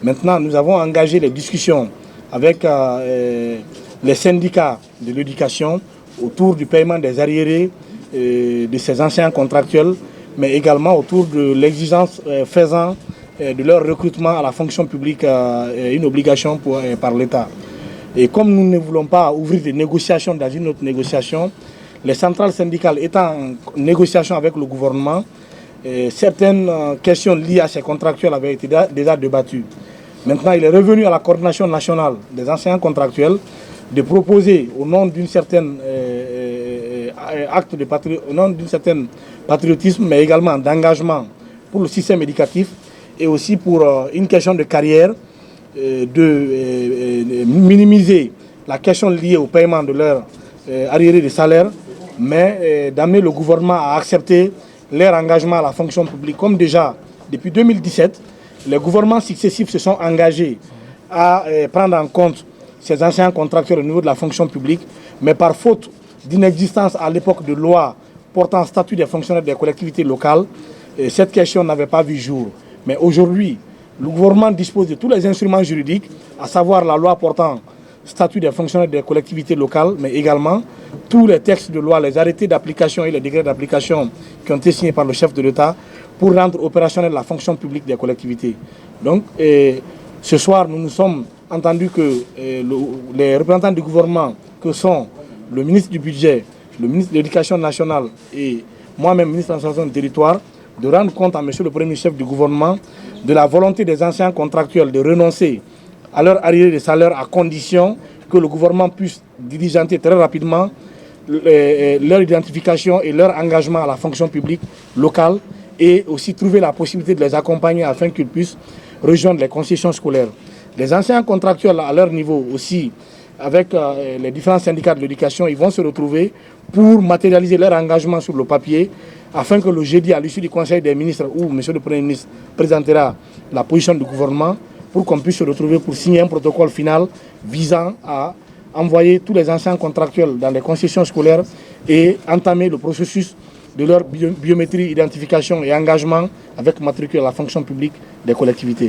Maintenant, nous avons engagé les discussions avec les syndicats de l'éducation autour du paiement des arriérés de ces anciens contractuels, mais également autour de l'exigence faisant de leur recrutement à la fonction publique une obligation par l'État. Et comme nous ne voulons pas ouvrir des négociations dans une autre négociation, les centrales syndicales étant en négociation avec le gouvernement, certaines questions liées à ces contractuels avaient été déjà débattues. Maintenant, il est revenu à la coordination nationale des enseignants contractuels de proposer, au nom d'une certaine patriotisme, mais également d'engagement pour le système éducatif et aussi pour une question de carrière, de minimiser la question liée au paiement de leur arriérés de salaire, mais d'amener le gouvernement à accepter leur engagement à la fonction publique. Comme déjà, depuis 2017, les gouvernements successifs se sont engagés à prendre en compte ces anciens contractuels au niveau de la fonction publique, mais par faute d'inexistence à l'époque de loi portant statut des fonctionnaires des collectivités locales, cette question n'avait pas vu jour. Mais aujourd'hui, le gouvernement dispose de tous les instruments juridiques, à savoir la loi portant statut des fonctionnaires des collectivités locales, mais également tous les textes de loi, les arrêtés d'application et les décrets d'application qui ont été signés par le chef de l'État pour rendre opérationnelle la fonction publique des collectivités. Donc, ce soir, nous nous sommes entendus que les représentants du gouvernement, que sont le ministre du Budget, le ministre de l'Éducation nationale et moi-même, ministre de l'Administration du territoire, de rendre compte à monsieur le premier chef du gouvernement de la volonté des anciens contractuels de renoncer à leur arriérés de salaire à condition que le gouvernement puisse diligenter très rapidement leur identification et leur engagement à la fonction publique locale et aussi trouver la possibilité de les accompagner afin qu'ils puissent rejoindre les concessions scolaires. Les anciens contractuels à leur niveau aussi, avec les différents syndicats de l'éducation, ils vont se retrouver pour matérialiser leur engagement sur le papier afin que le jeudi, à l'issue du Conseil des ministres, où M. le Premier ministre présentera la position du gouvernement, pour qu'on puisse se retrouver pour signer un protocole final visant à envoyer tous les anciens contractuels dans les concessions scolaires et entamer le processus de leur biométrie, identification et engagement avec matricule à la fonction publique des collectivités.